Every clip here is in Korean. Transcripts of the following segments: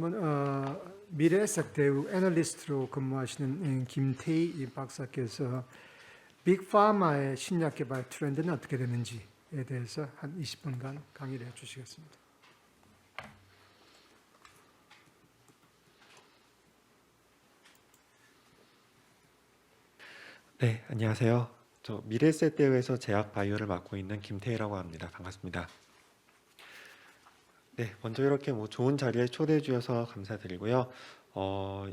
다음은 미래에셋대우 애널리스트로 근무하시는 김태희 박사께서 빅파마의 신약 개발 트렌드는 어떻게 되는지에 대해서 한 20분간 강의를 해주시겠습니다. 네, 안녕하세요. 저 미래에셋대우에서 제약 바이오를 맡고 있는 김태희라고 합니다. 반갑습니다. 네, 먼저 이렇게 좋은 자리에 초대해 주셔서 감사드리고요.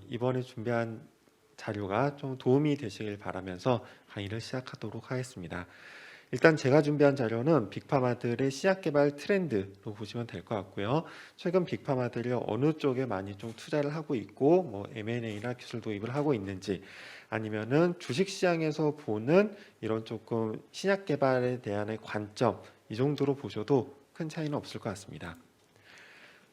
이번에 준비한 자료가 좀 도움이 되시길 바라면서 강의를 시작하도록 하겠습니다. 일단 제가 준비한 자료는 빅파마들의 신약 개발 트렌드로 보시면 될 것 같고요. 최근 빅파마들이 어느 쪽에 많이 좀 투자를 하고 있고, M&A나 기술 도입을 하고 있는지, 아니면은 주식 시장에서 보는 이런 조금 신약 개발에 대한의 관점, 이 정도로 보셔도 큰 차이는 없을 것 같습니다.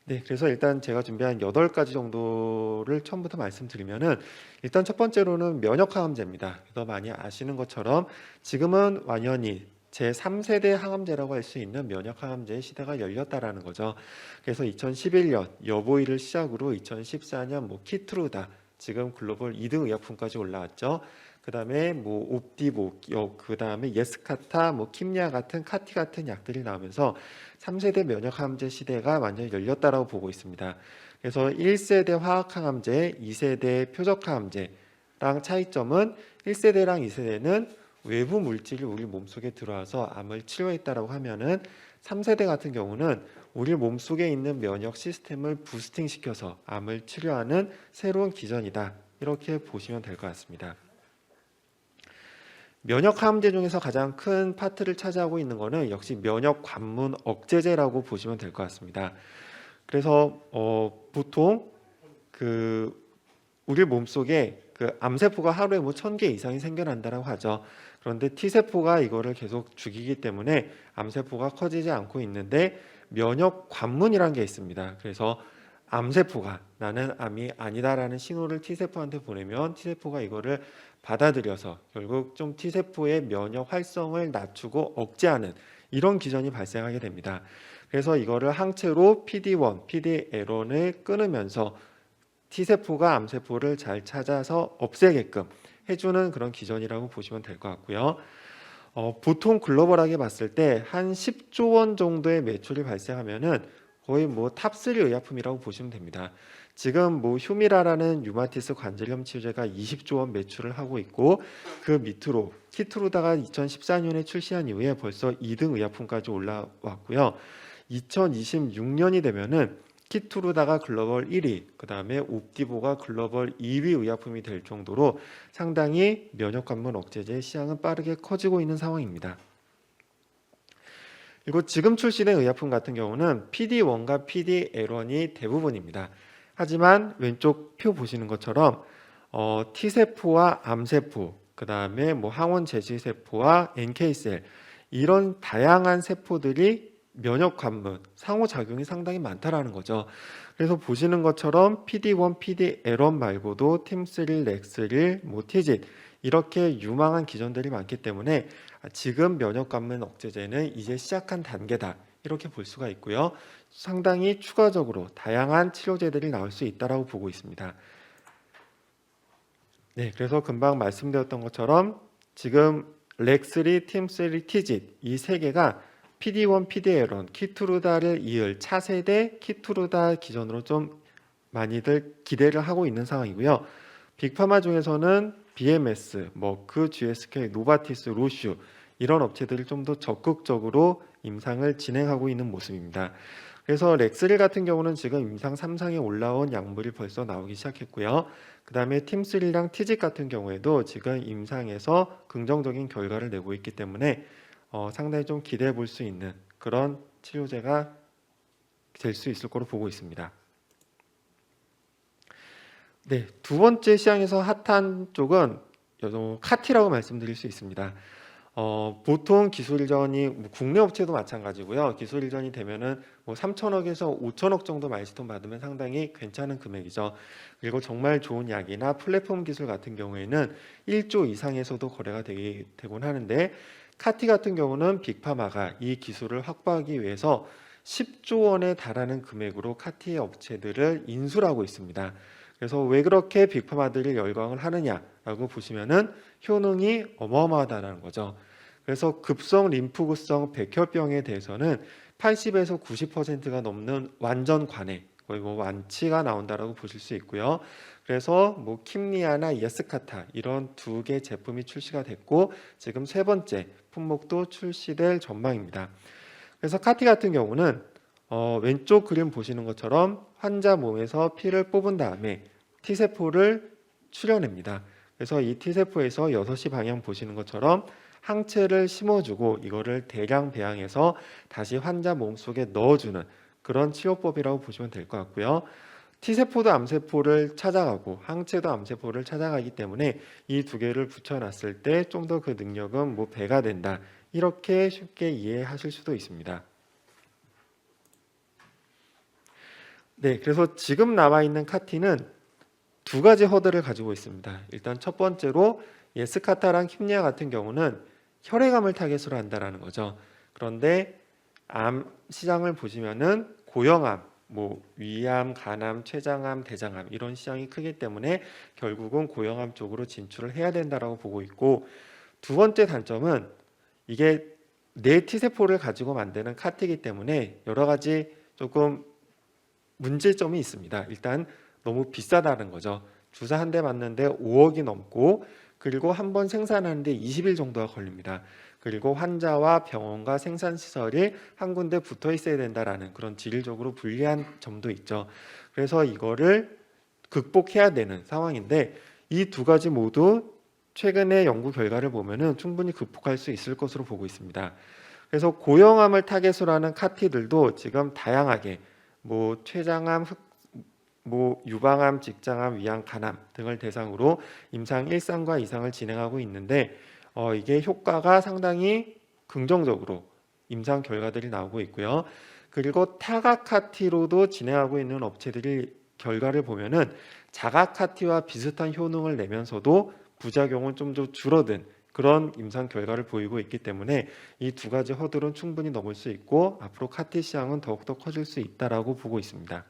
네, 그래서 일단 제가 준비한 8가지 정도를 처음부터 말씀드리면은, 일단 첫 번째로는 면역항암제입니다. 그래서 많이 아시는 것처럼 지금은 완연히 제3세대 항암제라고 할 수 있는 면역항암제의 시대가 열렸다라는 거죠. 그래서 2011년 여보이를 시작으로 2014년 키트루다, 지금 글로벌 2등 의약품까지 올라왔죠. 그 다음에 옵디보, 그 다음에 예스카타, 킴야 같은 카티 같은 약들이 나오면서 3세대 면역항암제 시대가 완전히 열렸다라고 보고 있습니다. 그래서 1세대 화학항암제, 2세대 표적항암제랑 차이점은 1세대랑 2세대는 외부 물질이 우리 몸속에 들어와서 암을 치료했다라고 하면은 3세대 같은 경우는 우리 몸속에 있는 면역 시스템을 부스팅시켜서 암을 치료하는 새로운 기전이다. 이렇게 보시면 될 것 같습니다. 면역항암제 중에서 가장 큰 파트를 차지하고 있는 것은 역시 면역 관문 억제제라고 보시면 될 것 같습니다. 그래서 보통 우리 몸속에 암세포가 하루에 1000개 이상이 생겨난다고 하죠. 그런데 T세포가 이거를 계속 죽이기 때문에 암세포가 커지지 않고 있는데 면역 관문이라는 게 있습니다. 그래서 암세포가 나는 암이 아니다라는 신호를 T세포한테 보내면 T세포가 이거를 받아들여서 결국 좀 T세포의 면역 활성을 낮추고 억제하는 이런 기전이 발생하게 됩니다. 그래서 이거를 항체로 PD1, PD-L1을 끊으면서 T세포가 암세포를 잘 찾아서 없애게끔 해주는 그런 기전이라고 보시면 될 것 같고요. 보통 글로벌하게 봤을 때 한 10조 원 정도의 매출이 발생하면은 거의 탑3 의약품이라고 보시면 됩니다. 지금 휴미라라는 류마티스 관절염 치료제가 20조 원 매출을 하고 있고, 그 밑으로 키트루다가 2014년에 출시한 이후에 벌써 2등 의약품까지 올라왔고요. 2026년이 되면은 키트루다가 글로벌 1위, 그 다음에 옵디보가 글로벌 2위 의약품이 될 정도로 상당히 면역관문 억제제의 시장은 빠르게 커지고 있는 상황입니다. 그리고 지금 출시된 의약품 같은 경우는 PD1과 PD-L1이 대부분입니다. 하지만 왼쪽 표 보시는 것처럼 T세포와 암세포, 그 다음에 항원 제지세포와 NK셀, 이런 다양한 세포들이 면역 관문, 상호작용이 상당히 많다라는 거죠. 그래서 보시는 것처럼 PD1, PD-L1 말고도 팀3, 렉3, TIGIT, 이렇게 유망한 기전들이 많기 때문에 지금 면역 관문 억제제는 이제 시작한 단계다, 이렇게 볼 수가 있고요. 상당히 추가적으로 다양한 치료제들이 나올 수 있다라고 보고 있습니다. 네, 그래서 금방 말씀드렸던 것처럼 지금 렉3, 팀3, TIGIT 이 세 개가 PD1, PD-L1, 키트루다를 이을 차세대 키트루다 기전으로 좀 많이들 기대를 하고 있는 상황이고요. 빅파마 중에서는 BMS, 머크, GSK, 노바티스, 로슈, 이런 업체들이 좀 더 적극적으로 임상을 진행하고 있는 모습입니다. 그래서 렉스릴 같은 경우는 지금 임상 3상에 올라온 약물이 벌써 나오기 시작했고요. 그 다음에 팀3랑 티직 같은 경우에도 지금 임상에서 긍정적인 결과를 내고 있기 때문에 상당히 좀 기대해 볼 수 있는 그런 치료제가 될 수 있을 거로 보고 있습니다. 네, 두 번째 시장에서 핫한 쪽은 카티라고 말씀드릴 수 있습니다. 보통 기술 이전이 국내 업체도 마찬가지고요. 기술 이전이 되면은 3천억에서 5천억 정도 마일스톤 받으면 상당히 괜찮은 금액이죠. 그리고 정말 좋은 약이나 플랫폼 기술 같은 경우에는 1조 이상에서도 거래가 되곤 하는데, 카티 같은 경우는 빅파마가 이 기술을 확보하기 위해서 10조 원에 달하는 금액으로 카티의 업체들을 인수를 하고 있습니다. 그래서 왜 그렇게 빅파마들이 열광을 하느냐라고 보시면은 효능이 어마어마하다는 거죠. 그래서 급성 림프구성 백혈병에 대해서는 80에서 90%가 넘는 완전 관해, 거의 뭐 완치가 나온다라고 보실 수 있고요. 그래서 뭐 킴리아나 예스카타 이런 두 개 제품이 출시가 됐고 지금 세 번째 품목도 출시될 전망입니다. 그래서 카티 같은 경우는 왼쪽 그림 보시는 것처럼 환자 몸에서 피를 뽑은 다음에 T세포를 출현합니다. 그래서 이 T세포에서 6시 방향 보시는 것처럼 항체를 심어주고 이거를 대량 배양해서 다시 환자 몸속에 넣어주는 그런 치료법이라고 보시면 될 것 같고요. T세포도 암세포를 찾아가고 항체도 암세포를 찾아가기 때문에 이 두 개를 붙여놨을 때 좀 더 그 능력은 뭐 배가 된다. 이렇게 쉽게 이해하실 수도 있습니다. 네, 그래서 지금 남아있는 카티는 두 가지 허들을 가지고 있습니다. 일단 첫 번째로 예스카타랑 킴리아 같은 경우는 혈액암을 타겟으로 한다라는 거죠. 그런데 암 시장을 보시면은 고형암, 뭐 위암, 간암, 췌장암, 대장암 이런 시장이 크기 때문에 결국은 고형암 쪽으로 진출을 해야 된다라고 보고 있고, 두 번째 단점은 이게 내 T세포를 가지고 만드는 카티이기 때문에 여러 가지 조금 문제점이 있습니다. 일단 너무 비싸다는 거죠. 주사 한 대 맞는데 5억이 넘고, 그리고 한 번 생산하는데 20일 정도가 걸립니다. 그리고 환자와 병원과 생산시설이 한 군데 붙어 있어야 된다라는 그런 질적으로 불리한 점도 있죠. 그래서 이거를 극복해야 되는 상황인데 이 두 가지 모두 최근의 연구 결과를 보면은 충분히 극복할 수 있을 것으로 보고 있습니다. 그래서 고형암을 타겟으로 하는 카티들도 지금 다양하게 뭐 췌장암, 뭐 유방암, 직장암, 위암, 간암 등을 대상으로 임상 1상과 2상을 진행하고 있는데 이게 효과가 상당히 긍정적으로 임상 결과들이 나오고 있고요. 그리고 타각카티로도 진행하고 있는 업체들이 결과를 보면은 자가카티와 비슷한 효능을 내면서도 부작용은 좀 더 줄어든 그런 임상 결과를 보이고 있기 때문에 이 두 가지 허들은 충분히 넘을 수 있고 앞으로 카티 시장은 더욱더 커질 수 있다라고 보고 있습니다.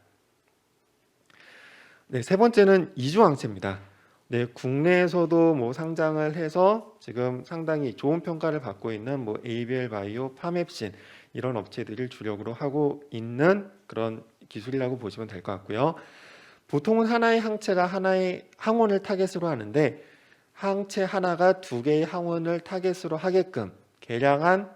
네, 세 번째는 이중항체입니다. 네, 국내에서도 뭐 상장을 해서 지금 상당히 좋은 평가를 받고 있는 뭐 ABL 바이오, 파맵신 이런 업체들을 주력으로 하고 있는 그런 기술이라고 보시면 될 것 같고요. 보통은 하나의 항체가 하나의 항원을 타겟으로 하는데 항체 하나가 두 개의 항원을 타겟으로 하게끔 개량한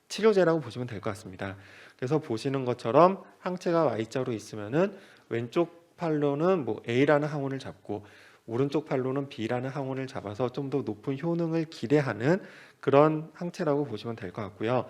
치료제라고 보시면 될 것 같습니다. 그래서 보시는 것처럼 항체가 Y자로 있으면은 왼쪽 팔로는 뭐 A라는 항원을 잡고 오른쪽 팔로는 B라는 항원을 잡아서 좀 더 높은 효능을 기대하는 그런 항체라고 보시면 될 것 같고요.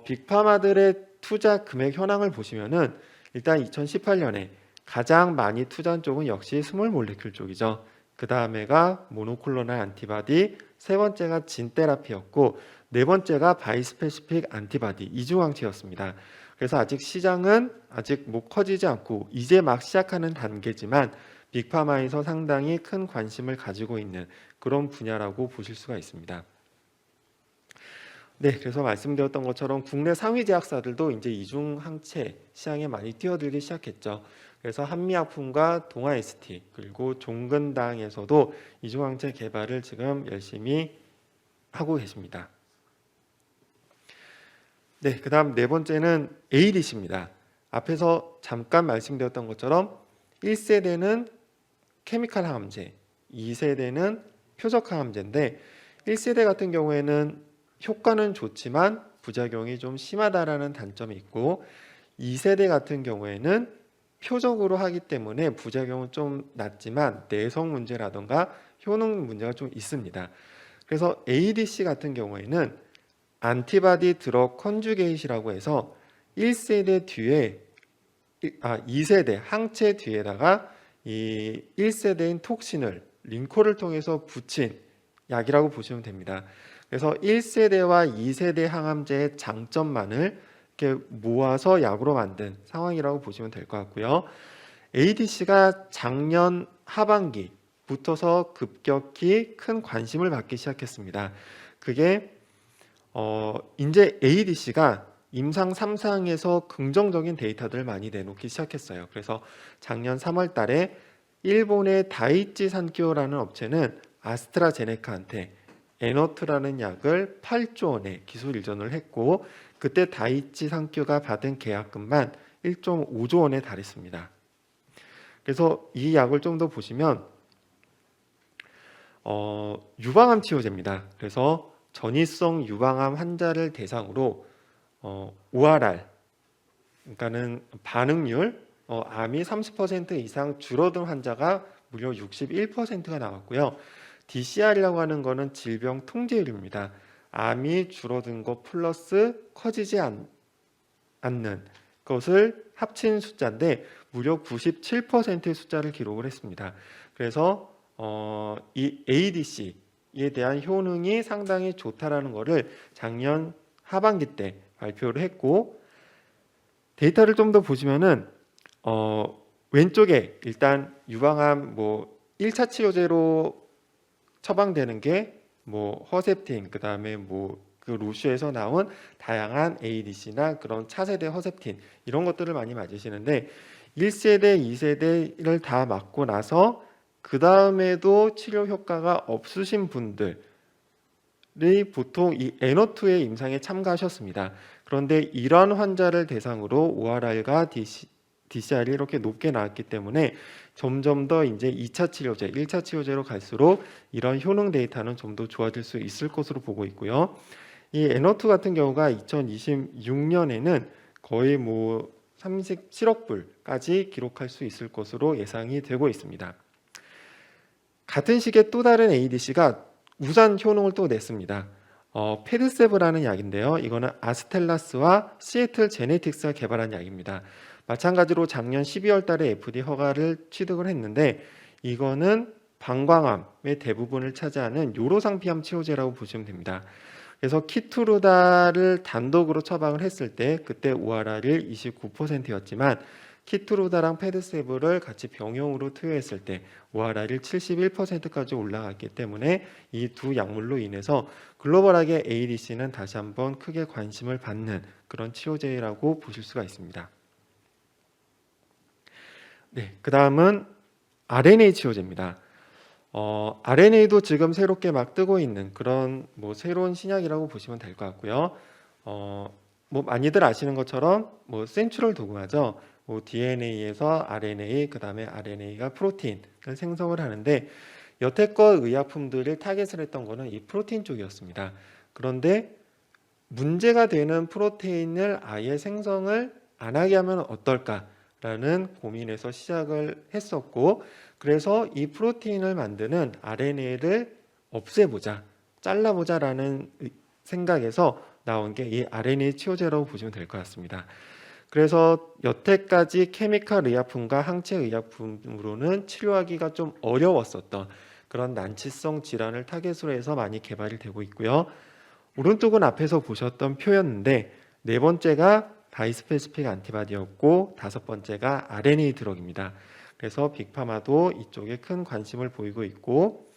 빅파마들의 투자 금액 현황을 보시면은 일단 2018년에 가장 많이 투자한 쪽은 역시 스몰 몰레큘 쪽이죠. 그 다음에가 모노클로널 안티바디, 세 번째가 진 테라피였고 네 번째가 바이스페시픽 안티바디 이중항체였습니다. 그래서 아직 시장은 아직 못 커지지 않고 이제 막 시작하는 단계지만 빅파마에서 상당히 큰 관심을 가지고 있는 그런 분야라고 보실 수가 있습니다. 네, 그래서 말씀드렸던 것처럼 국내 상위 제약사들도 이제 이중항체 시장에 많이 뛰어들기 시작했죠. 그래서 한미약품과 동아ST 그리고 종근당에서도 이중항체 개발을 지금 열심히 하고 계십니다. 네, 그 다음 네 번째는 ADC입니다. 앞에서 잠깐 말씀드렸던 것처럼 1세대는 케미칼 항암제, 2세대는 표적 항암제인데 1세대 같은 경우에는 효과는 좋지만 부작용이 좀 심하다라는 단점이 있고 2세대 같은 경우에는 표적으로 하기 때문에 부작용은 좀 낮지만 내성 문제라던가 효능 문제가 좀 있습니다. 그래서 ADC 같은 경우에는 안티바디 드럭 컨주게이트라고 해서 1세대 뒤에 2세대 항체 뒤에다가 이 1세대인 톡신을 링코를 통해서 붙인 약이라고 보시면 됩니다. 그래서 1세대와 2세대 항암제의 장점만을 이렇게 모아서 약으로 만든 상황이라고 보시면 될 것 같고요. ADC가 작년 하반기 붙어서 급격히 큰 관심을 받기 시작했습니다. 그게 이제 ADC가 임상 3상에서 긍정적인 데이터들을 많이 내놓기 시작했어요. 그래서 작년 3월 달에 일본의 다이치 산키오라는 업체는 아스트라제네카한테 에너트라는 약을 8조 원에 기술 이전을 했고, 그때 다이치 산키오가 받은 계약금만 1.5조 원에 달했습니다. 그래서 이 약을 좀 더 보시면 유방암 치료제입니다. 그래서 전이성 유방암 환자를 대상으로 ORR, 그러니까는 반응률, 암이 30% 이상 줄어든 환자가 무려 61%가 나왔고요. DCR이라고 하는 거는 질병 통제율입니다. 암이 줄어든 것 플러스 커지지 않는 것을 합친 숫자인데 무려 97%의 숫자를 기록을 했습니다. 그래서 이 ADC에 대한 효능이 상당히 좋다라는 것을 작년 하반기 때 발표를 했고, 데이터를 좀 더 보시면은 왼쪽에 일단 유방암 1차 치료제로 처방되는 게 허셉틴, 그다음에 그 루시에서 나온 다양한 ADC나 그런 차세대 허셉틴 이런 것들을 많이 맞으시는데, 1세대, 2세대를 다 맞고 나서 그 다음에도 치료 효과가 없으신 분들이 보통 이 에너투의 임상에 참가하셨습니다. 그런데 이러한 환자를 대상으로 ORR과 DCR이 이렇게 높게 나왔기 때문에 점점 더 이제 2차 치료제, 1차 치료제로 갈수록 이런 효능 데이터는 좀 더 좋아질 수 있을 것으로 보고 있고요. 이 에너투 같은 경우가 2026년에는 거의 37억 불까지 기록할 수 있을 것으로 예상이 되고 있습니다. 같은 시기에 또 다른 ADC가 우산 효능을 또 냈습니다. 페드세브라는 약인데요. 이거는 아스텔라스와 시애틀 제네틱스가 개발한 약입니다. 마찬가지로 작년 12월 달에 FDA 허가를 취득을 했는데, 이거는 방광암의 대부분을 차지하는 요로상피암 치료제라고 보시면 됩니다. 그래서 키투루다를 단독으로 처방을 했을 때 그때 ORR이 29%였지만 키투루다랑 페드세브를 같이 병용으로 투여했을 때 ORR이 71%까지 올라갔기 때문에 이 두 약물로 인해서 글로벌하게 ADC는 다시 한번 크게 관심을 받는 그런 치료제라고 보실 수가 있습니다. 네, 그 다음은 RNA 치료제입니다. RNA도 지금 새롭게 막 뜨고 있는 그런 새로운 신약이라고 보시면 될 것 같고요. 많이들 아시는 것처럼 센트럴 도그마죠. DNA에서 RNA, 그 다음에 RNA가 프로틴을 생성을 하는데, 여태껏 의약품들을 타겟을 했던 거는 이 프로틴 쪽이었습니다. 그런데 문제가 되는 프로테인을 아예 생성을 안 하게 하면 어떨까라는 고민에서 시작을 했었고, 그래서 이 프로테인을 만드는 RNA를 없애보자, 잘라보자라는 생각에서 나온 게 이 RNA 치료제라고 보시면 될 것 같습니다. 그래서 여태까지 케미컬 의약품과 항체 의약품으로는 치료하기가 좀 어려웠었던 그런 난치성 질환을 타겟으로 해서 많이 개발이 되고 있고요. 오른쪽은 앞에서 보셨던 표였는데, 네 번째가 바이스페시픽 안티바디였고 다섯 번째가 RNA 드럭입니다. 그래서 빅파마도 이쪽에 큰 관심을 보이고 있고,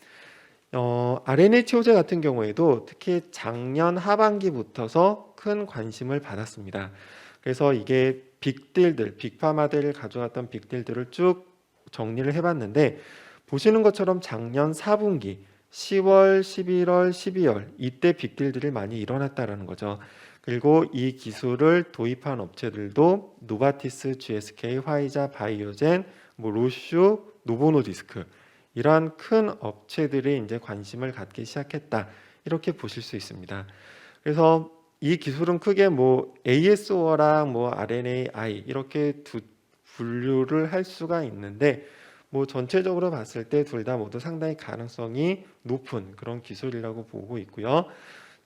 RNA 치료제 같은 경우에도 특히 작년 하반기부터서 큰 관심을 받았습니다. 그래서 이게 빅딜들, 빅파마들을 가져갔던 빅딜들을 쭉 정리를 해봤는데, 보시는 것처럼 작년 4분기 10월, 11월, 12월 이때 빅딜들이 많이 일어났다라는 거죠. 그리고 이 기술을 도입한 업체들도 노바티스, GSK, 화이자, 바이오젠, 로슈, 노보노디스크, 이러한 큰 업체들이 이제 관심을 갖기 시작했다, 이렇게 보실 수 있습니다. 그래서 이 기술은 크게 ASO랑 RNAi 이렇게 두 분류를 할 수가 있는데, 전체적으로 봤을 때 둘 다 모두 상당히 가능성이 높은 그런 기술이라고 보고 있고요.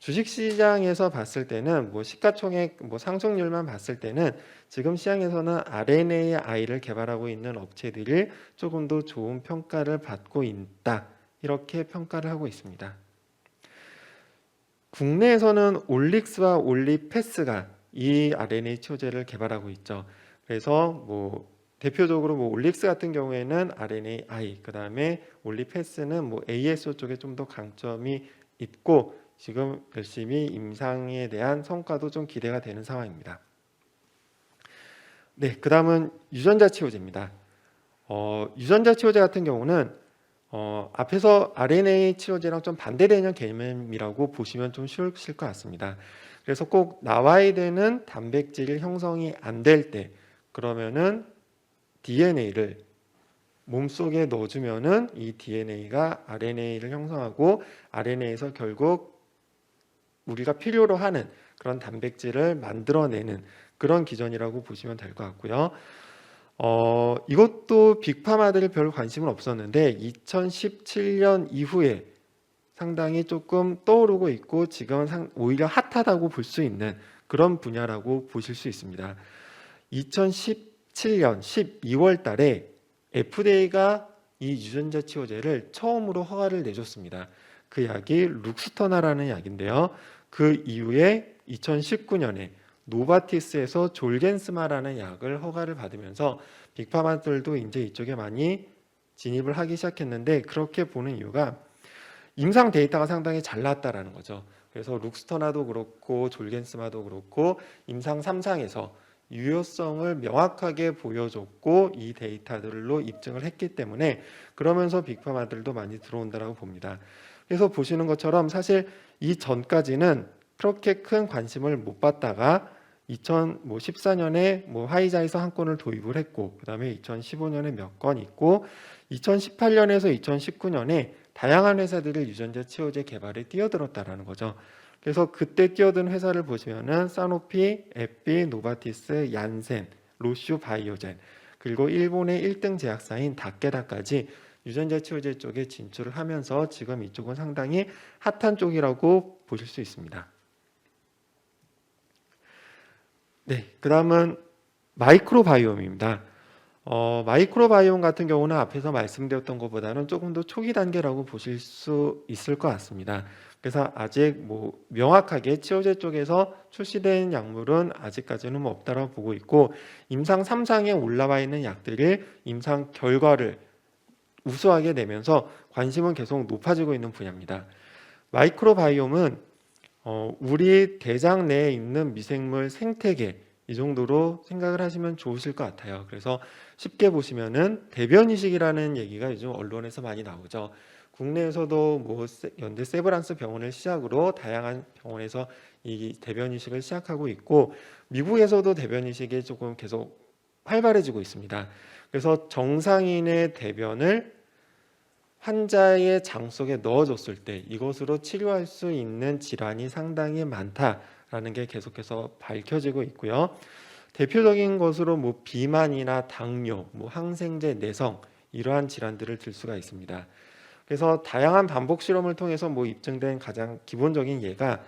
주식시장에서 봤을 때는 시가총액 상승률만 봤을 때는 지금 시장에서는 RNAi를 개발하고 있는 업체들이 조금 더 좋은 평가를 받고 있다, 이렇게 평가를 하고 있습니다. 국내에서는 올릭스와 올리패스가 이 RNA 치료제를 개발하고 있죠. 그래서 대표적으로 올릭스 같은 경우에는 RNAi, 그 다음에 올리패스는 ASO 쪽에 좀 더 강점이 있고, 지금 열심히 임상에 대한 성과도 좀 기대가 되는 상황입니다. 네, 그 다음은 유전자 치료제입니다. 유전자 치료제 같은 경우는 앞에서 RNA 치료제랑 좀 반대되는 개념이라고 보시면 좀 쉬우실 것 같습니다. 그래서 꼭 나와야 되는 단백질 형성이 안 될 때, 그러면은 DNA를 몸속에 넣어주면은 이 DNA가 RNA를 형성하고 RNA에서 결국 우리가 필요로 하는 그런 단백질을 만들어내는 그런 기전이라고 보시면 될 것 같고요. 이것도 빅파마들 별 관심은 없었는데 2017년 이후에 상당히 조금 떠오르고 있고 지금은 오히려 핫하다고 볼 수 있는 그런 분야라고 보실 수 있습니다. 2017년 12월 달에 FDA가 이 유전자 치료제를 처음으로 허가를 내줬습니다. 그 약이 룩스터나라는 약인데요. 그 이후에 2019년에 노바티스에서 졸겐스마라는 약을 허가를 받으면서 빅파마들도 이제 이쪽에 많이 진입을 하기 시작했는데, 그렇게 보는 이유가 임상 데이터가 상당히 잘 나왔다라는 거죠. 그래서 룩스터나도 그렇고 졸겐스마도 그렇고 임상 3상에서 유효성을 명확하게 보여줬고 이 데이터들로 입증을 했기 때문에 그러면서 빅파마들도 많이 들어온다라고 봅니다. 그래서 보시는 것처럼 사실 이 전까지는 그렇게 큰 관심을 못 받다가 2014년에 화이자에서 한 건을 도입을 했고, 그 다음에 2015년에 몇 건 있고, 2018년에서 2019년에 다양한 회사들이 유전자 치료제 개발에 뛰어들었다라는 거죠. 그래서 그때 뛰어든 회사를 보시면은 사노피, 에피, 노바티스, 얀센, 로슈 바이오젠, 그리고 일본의 1등 제약사인 다케다까지 유전자 치료제 쪽에 진출을 하면서 지금 이쪽은 상당히 핫한 쪽이라고 보실 수 있습니다. 네, 그 다음은 마이크로바이옴입니다. 마이크로바이옴 같은 경우는 앞에서 말씀드렸던 것보다는 조금 더 초기 단계라고 보실 수 있을 것 같습니다. 그래서 아직 명확하게 치료제 쪽에서 출시된 약물은 아직까지는 없다고 보고 있고, 임상 3상에 올라와 있는 약들이 임상 결과를 우수하게 내면서 관심은 계속 높아지고 있는 분야입니다. 마이크로바이옴은 우리 대장 내에 있는 미생물 생태계, 이 정도로 생각을 하시면 좋으실 것 같아요. 그래서 쉽게 보시면은 대변 이식이라는 얘기가 요즘 언론에서 많이 나오죠. 국내에서도 연대 세브란스 병원을 시작으로 다양한 병원에서 이 대변 이식을 시작하고 있고, 미국에서도 대변 이식이 조금 계속 활발해지고 있습니다. 그래서 정상인의 대변을 환자의 장 속에 넣어줬을 때 이것으로 치료할 수 있는 질환이 상당히 많다라는 게 계속해서 밝혀지고 있고요. 대표적인 것으로 비만이나 당뇨, 항생제 내성, 이러한 질환들을 들 수가 있습니다. 그래서 다양한 반복 실험을 통해서 입증된 가장 기본적인 예가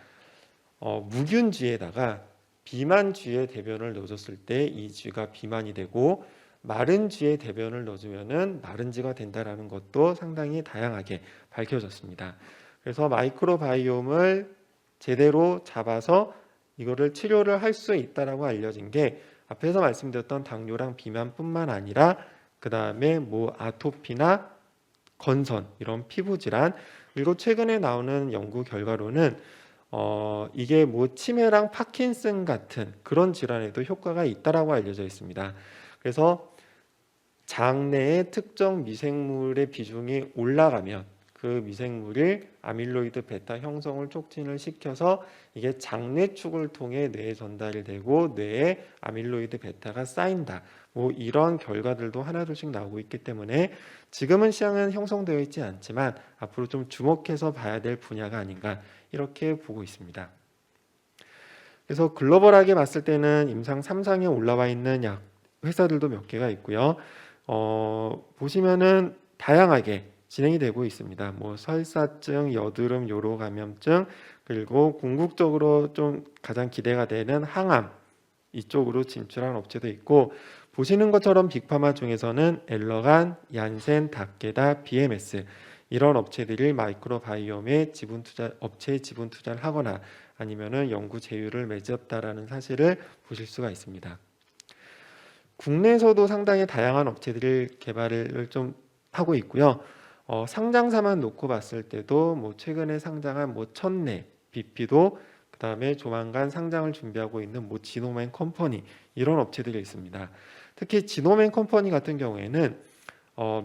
무균 쥐에다가 비만 쥐의 대변을 넣어줬을 때 이 쥐가 비만이 되고, 마른 쥐의 대변을 넣어주면은 마른 쥐가 된다라는 것도 상당히 다양하게 밝혀졌습니다. 그래서 마이크로바이옴을 제대로 잡아서 이거를 치료를 할 수 있다라고 알려진 게 앞에서 말씀드렸던 당뇨랑 비만뿐만 아니라 그 다음에 아토피나 건선, 이런 피부 질환, 그리고 최근에 나오는 연구 결과로는 이게 치매랑 파킨슨 같은 그런 질환에도 효과가 있다라고 알려져 있습니다. 그래서 장내의 특정 미생물의 비중이 올라가면 그 미생물이 아밀로이드 베타 형성을 촉진을 시켜서 이게 장내축을 통해 뇌에 전달이 되고 뇌에 아밀로이드 베타가 쌓인다. 이런 결과들도 하나둘씩 나오고 있기 때문에 지금은 시장은 형성되어 있지 않지만 앞으로 좀 주목해서 봐야 될 분야가 아닌가, 이렇게 보고 있습니다. 그래서 글로벌하게 봤을 때는 임상 3상에 올라와 있는 약 회사들도 몇 개가 있고요. 보시면은 다양하게 진행이 되고 있습니다. 설사증, 여드름, 요로 감염증, 그리고 궁극적으로 좀 가장 기대가 되는 항암, 이쪽으로 진출한 업체도 있고, 보시는 것처럼 빅파마 중에서는 엘러간, 얀센, 다케다, BMS, 이런 업체들이 마이크로바이옴에 업체에 지분 투자를 하거나 아니면은 연구 제휴를 맺었다라는 사실을 보실 수가 있습니다. 국내에서도 상당히 다양한 업체들이 개발을 좀 하고 있고요. 상장사만 놓고 봤을 때도 최근에 상장한 천내, BP도 그다음에 조만간 상장을 준비하고 있는 뭐 지노맨 컴퍼니 이런 업체들이 있습니다. 특히 지노맨 컴퍼니 같은 경우에는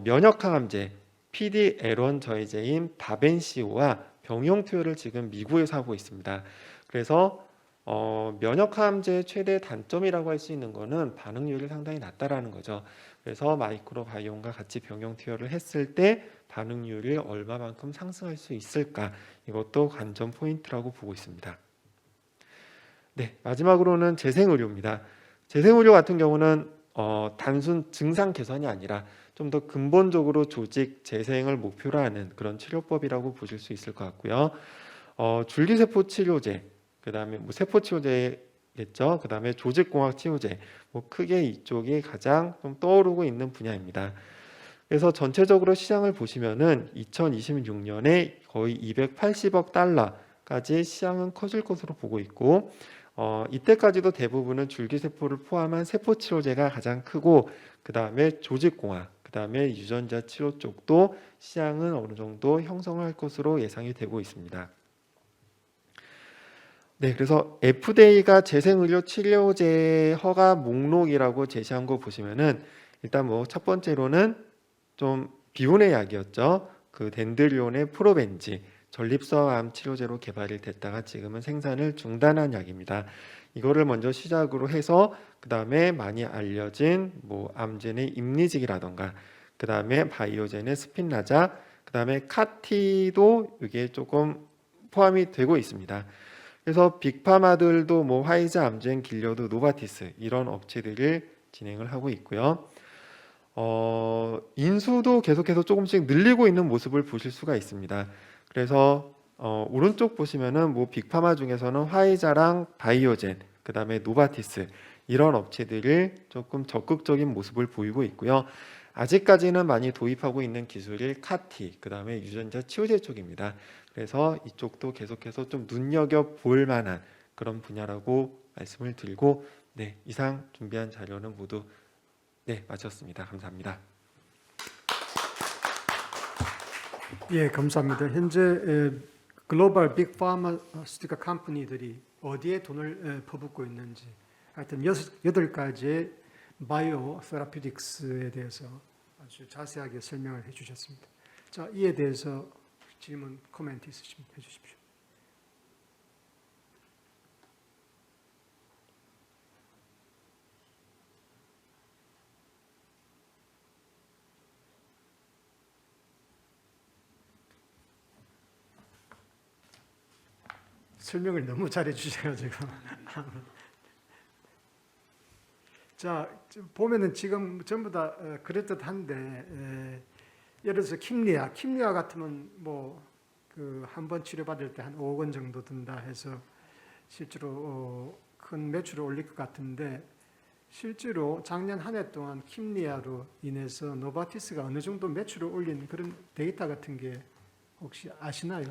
면역항암제 PD-L1 저해제인 바벤시오와 병용 투여를 지금 미국에서 하고 있습니다. 그래서 면역항암제의 최대 단점이라고 할 수 있는 거는 반응률이 상당히 낮다라는 거죠. 그래서 마이크로바이옴과 같이 병용 투여를 했을 때 반응률이 얼마만큼 상승할 수 있을까, 이것도 관전 포인트라고 보고 있습니다. 네, 마지막으로는 재생의료입니다. 재생의료 같은 경우는 단순 증상 개선이 아니라 좀 더 근본적으로 조직 재생을 목표로 하는 그런 치료법이라고 보실 수 있을 것 같고요. 줄기세포 치료제, 그다음에 뭐 세포 치료제겠죠. 그다음에 조직공학 치료제, 뭐 크게 이쪽이 가장 좀 떠오르고 있는 분야입니다. 그래서 전체적으로 시장을 보시면은 2026년에 거의 280억 달러까지 시장은 커질 것으로 보고 있고, 이때까지도 대부분은 줄기세포를 포함한 세포 치료제가 가장 크고, 그 다음에 조직공학, 그 다음에 유전자 치료 쪽도 시장은 어느 정도 형성할 것으로 예상이 되고 있습니다. 네, 그래서 FDA가 재생의료 치료제 허가 목록이라고 제시한 거 보시면은 일단 뭐 첫 번째로는 좀 비운의 약이었죠. 그 덴드리온의 프로벤지 전립선암 치료제로 개발이 됐다가 지금은 생산을 중단한 약입니다. 이거를 먼저 시작으로 해서 그 다음에 많이 알려진 뭐 암젠의 임리직이라던가, 그 다음에 바이오젠의 스핀라자, 그 다음에 카티도 이게 조금 포함이 되고 있습니다. 그래서 빅파마들도 뭐 화이자, 암젠, 길려드, 노바티스 이런 업체들을 진행을 하고 있고요. 인수도 계속해서 조금씩 늘리고 있는 모습을 보실 수가 있습니다. 그래서 오른쪽 보시면은 뭐 빅파마 중에서는 화이자랑 바이오젠, 그 다음에 노바티스 이런 업체들을 조금 적극적인 모습을 보이고 있고요. 아직까지는 많이 도입하고 있는 기술이 카티, 그 다음에 유전자 치료제 쪽입니다. 그래서 이쪽도 계속해서 좀 눈여겨 볼 만한 그런 분야라고 말씀을 드리고, 네, 이상 준비한 자료는 모두 마쳤습니다. 감사합니다. 예, 감사합니다. 현재 글로벌 빅 파마스티컬 컴퍼니들이 어디에 돈을 퍼붓고 있는지, 하여튼 8가지의 바이오 세라피틱스에 대해서 아주 자세하게 설명을 해주셨습니다. 자, 이에 대해서 질문, 코멘트 있으시면 해주십시오. 설명을 너무 잘해 주셔가지고. 자, 보면은 지금 전부 다 그럴듯한데, 예를 들어서 킴리아 같으면 뭐 그 한 번 치료받을 때 한 5억 원 정도 든다 해서 실제로 큰 매출을 올릴 것 같은데, 실제로 작년 한 해 동안 킴리아로 인해서 노바티스가 어느 정도 매출을 올린 그런 데이터 같은 게 혹시 아시나요?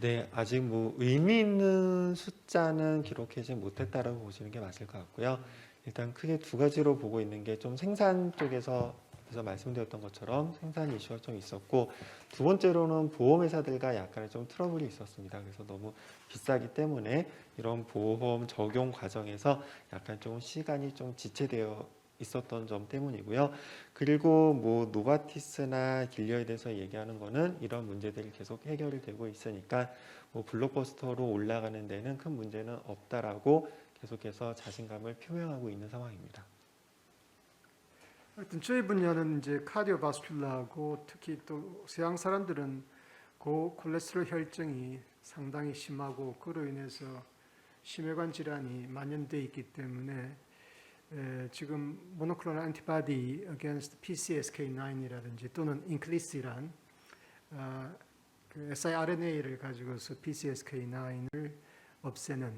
네, 아직 뭐 의미 있는 숫자는 기록하지 못했다라고 보시는 게 맞을 것 같고요. 일단 크게 두 가지로 보고 있는 게 좀 생산 쪽에서 말씀드렸던 것처럼 생산 이슈가 좀 있었고, 두 번째로는 보험회사들과 약간의 좀 트러블이 있었습니다. 그래서 너무 비싸기 때문에 이런 보험 적용 과정에서 약간 좀 시간이 좀 지체되어 있었던 점 때문이고요. 그리고 뭐 노바티스나 길리어드에서 얘기하는 거는 이런 문제들이 계속 해결이 되고 있으니까 뭐 블록버스터로 올라가는 데는 큰 문제는 없다라고 계속해서 자신감을 표명하고 있는 상황입니다. 하여튼 저희 분야는 이제 카디오바스큘라하고 특히 또 서양 사람들은 고콜레스테롤 혈증이 상당히 심하고 그로 인해서 심혈관 질환이 만연되어 있기 때문에 지금 모노클로널 안티바디 against PCSK9이라든지 또는 인클리스란 그 siRNA를 가지고서 PCSK9을 없애는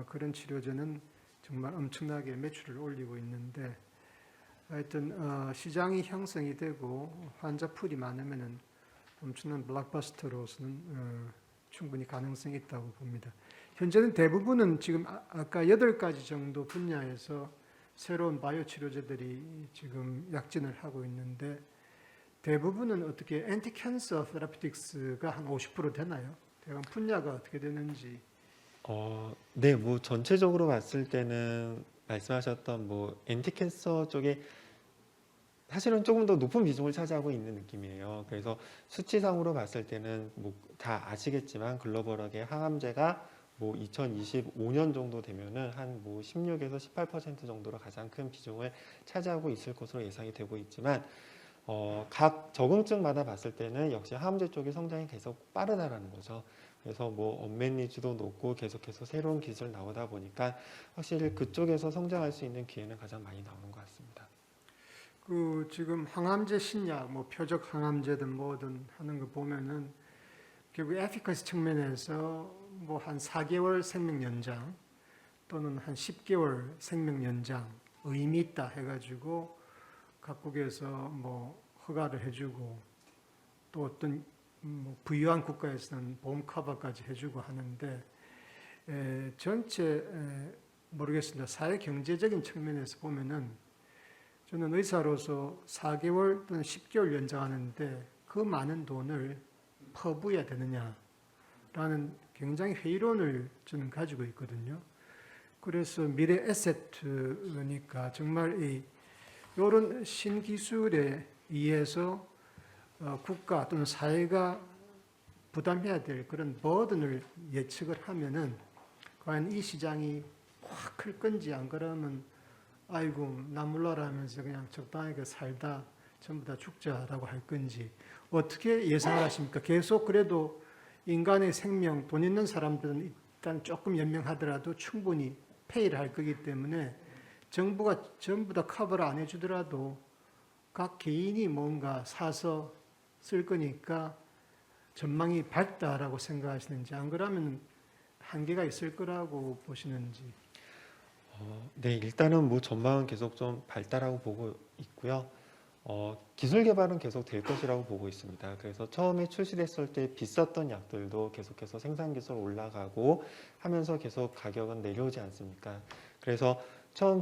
그런 치료제는 정말 엄청나게 매출을 올리고 있는데, 하여튼 시장이 형성이 되고 환자 풀이 많으면은 엄청난 블록버스터로서는 충분히 가능성이 있다고 봅니다. 현재는 대부분은 지금 아까 8가지 정도 분야에서 새로운 바이오 치료제들이 지금 약진을 하고 있는데, 대부분은 어떻게 엔티캔서 테라피틱스가 한 50% 되나요? 대강 분야가 어떻게 되는지. 네, 뭐 전체적으로 봤을 때는 말씀하셨던 뭐 엔티캔서 쪽에 사실은 조금 더 높은 비중을 차지하고 있는 느낌이에요. 그래서 수치상으로 봤을 때는 뭐 다 아시겠지만 글로벌하게 항암제가 뭐 2025년 정도 되면은 한 뭐 16에서 18% 정도로 가장 큰 비중을 차지하고 있을 것으로 예상이 되고 있지만 각 적응증마다 봤을 때는 역시 항암제 쪽의 성장이 계속 빠르다라는 거죠. 그래서 뭐 언맷 니즈도 높고 계속해서 새로운 기술 나오다 보니까 확실히 그쪽에서 성장할 수 있는 기회는 가장 많이 나오는 것 같습니다. 그 지금 항암제 신약, 뭐 표적 항암제든 뭐든 하는 거 보면은 결국 에피커시 측면에서 뭐 한 4개월 생명 연장 또는 한 10개월 생명 연장 의미 있다 해가지고 각국에서 뭐 허가를 해주고 또 어떤 뭐 부유한 국가에서는 보험 커버까지 해주고 하는데 전체 모르겠습니다. 사회 경제적인 측면에서 보면은 저는 의사로서 4개월 또는 10개월 연장하는데 그 많은 돈을 퍼부어야 되느냐라는 굉장히 회의론을 저는 가지고 있거든요. 그래서 미래 에세트니까 정말 이런 신기술에 의해서 국가 또는 사회가 부담해야 될 그런 버든을 예측을 하면은 과연 이 시장이 확 클 건지 안 그러면 아이고 나 몰라라 하면서 그냥 적당하게 살다 전부 다 죽자라고 할 건지 어떻게 예상을 하십니까? 계속 그래도 인간의 생명, 돈 있는 사람들은 일단 조금 연명하더라도 충분히 페이를 할 거기 때문에 정부가 전부 다 커버를 안 해주더라도 각 개인이 뭔가 사서 쓸 거니까 전망이 밝다라고 생각하시는지 안 그러면 한계가 있을 거라고 보시는지. 네, 일단은 뭐 전망은 계속 좀 밝다라고 보고 있고요. 기술 개발은 계속 될 것이라고 보고 있습니다. 그래서 처음에 출시됐을 때 비쌌던 약들도 계속해서 생산 기술 올라가고 하면서 계속 가격은 내려오지 않습니까? 그래서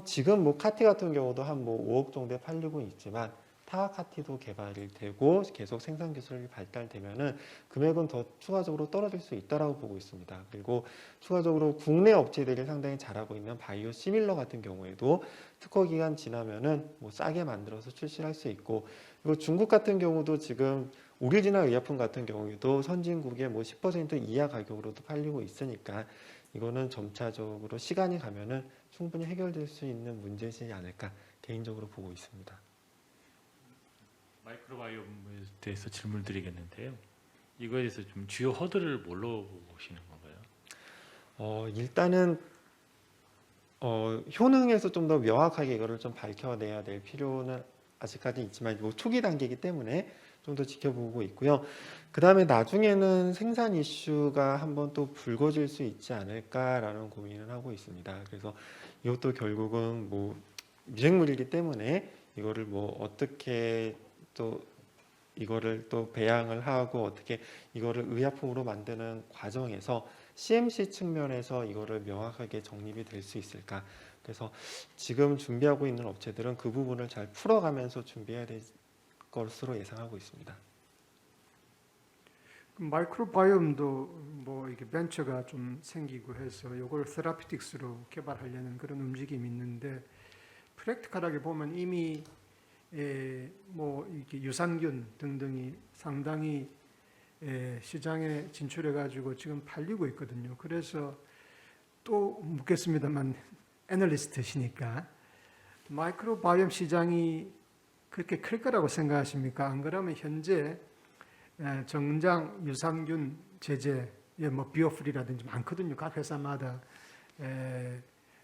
지금 뭐 카티 같은 경우도 한 뭐 5억 정도에 팔리고 있지만 타 카티도 개발이 되고 계속 생산 기술이 발달되면은 금액은 더 추가적으로 떨어질 수 있다라고 보고 있습니다. 그리고 추가적으로 국내 업체들이 상당히 잘하고 있는 바이오 시밀러 같은 경우에도 특허 기간 지나면은 뭐 싸게 만들어서 출시할 수 있고, 그리고 중국 같은 경우도 지금 오리지널 의약품 같은 경우에도 선진국의 뭐 10% 이하 가격으로도 팔리고 있으니까 이거는 점차적으로 시간이 가면은 충분히 해결될 수 있는 문제지 않을까 개인적으로 보고 있습니다. 마이크로바이옴에 대해서 질문을 드리겠는데요. 이거에 대해서 좀 주요 허들을 뭘로 보시는 건가요? 일단은 효능에서 좀 더 명확하게 이거를 좀 밝혀내야 될 필요는 아직까지 있지만 뭐 초기 단계이기 때문에 좀 더 지켜보고 있고요. 그 다음에 나중에는 생산 이슈가 한번 또 불거질 수 있지 않을까라는 고민을 하고 있습니다. 그래서 이것도 결국은 뭐 미생물이기 때문에 이거를 뭐 어떻게 또 이거를 또 배양을 하고 어떻게 이거를 의약품으로 만드는 과정에서 CMC 측면에서 이거를 명확하게 정립이 될 수 있을까? 그래서 지금 준비하고 있는 업체들은 그 부분을 잘 풀어가면서 준비해야 될 것으로 예상하고 있습니다. 마이크로바이옴도 뭐 이게 벤처가 좀 생기고 해서 이걸 세라피틱스로 개발하려는 그런 움직임이 있는데 프랙티컬하게 보면 이미 뭐 이렇게 유산균 등등이 상당히 시장에 진출해 가지고 지금 팔리고 있거든요. 그래서 또 묻겠습니다만 애널리스트시니까 마이크로바이옴 시장이 그렇게 클 거라고 생각하십니까? 안 그러면 현재 정장 유산균 제제, 뭐 비오프리라든지 많거든요. 각 회사마다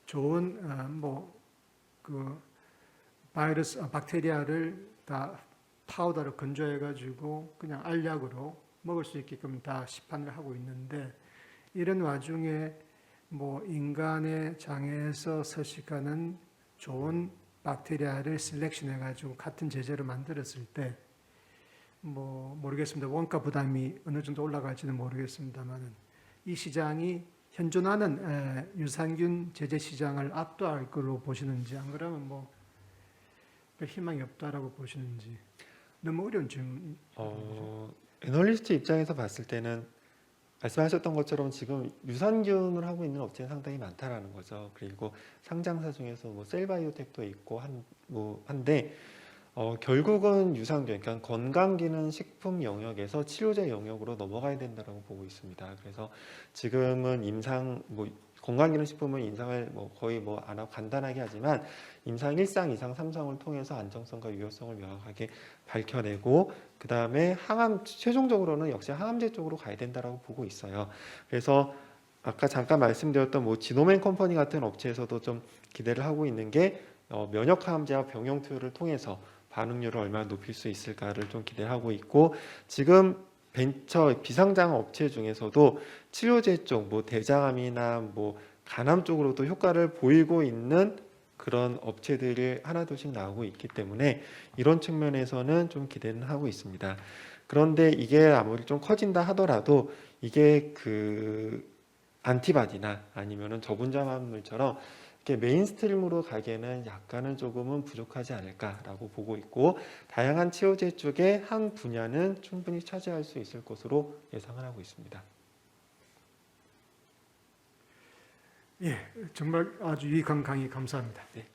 좋은 뭐그 바이러스, 박테리아를 다 파우더로 건조해가지고 그냥 알약으로 먹을 수 있게끔 다 시판을 하고 있는데 이런 와중에 뭐 인간의 장에서 서식하는 좋은 박테리아를 셀렉션해가지고 같은 제재로 만들었을 때 뭐 모르겠습니다. 원가 부담이 어느 정도 올라갈지는 모르겠습니다만은 이 시장이 현존하는 유산균 제재 시장을 압도할 걸로 보시는지 안 그러면 뭐 별 희망이 없다라고 보시는지 너무 어려운 질문. 애널리스트 입장에서 봤을 때는 말씀하셨던 것처럼 지금 유산균을 하고 있는 업체는 상당히 많다라는 거죠. 그리고 상장사 중에서 뭐 셀바이오텍도 있고 한데 결국은 유산균, 그러니까 건강기능 식품 영역에서 치료제 영역으로 넘어가야 된다라고 보고 있습니다. 그래서 지금은 건강기능식품은 임상을 거의 안 하고 간단하게 하지만 임상 1상, 2상, 3상을 통해서 안정성과 유효성을 명확하게 밝혀내고 그 다음에 최종적으로는 역시 항암제 쪽으로 가야 된다라고 보고 있어요. 그래서 아까 잠깐 말씀드렸던 지노맨 컴퍼니 같은 업체에서도 좀 기대를 하고 있는 게 면역 항암제와 병용 투여를 통해서 반응률을 얼마나 높일 수 있을까를 좀 기대하고 있고, 지금 벤처 비상장 업체 중에서도 치료제 쪽, 대장암이나 간암 쪽으로도 효과를 보이고 있는 그런 업체들이 하나둘씩 나오고 있기 때문에 이런 측면에서는 좀 기대는 하고 있습니다. 그런데 이게 아무리 좀 커진다 하더라도 이게 그 안티바디나 아니면은 저분자 화합물처럼 이렇게 메인스트림으로 가기에는 약간은 조금은 부족하지 않을까라고 보고 있고, 다양한 치료제 쪽에 한 분야는 충분히 차지할 수 있을 것으로 예상을 하고 있습니다. 예, 정말 아주 유익한 강의 감사합니다. 네.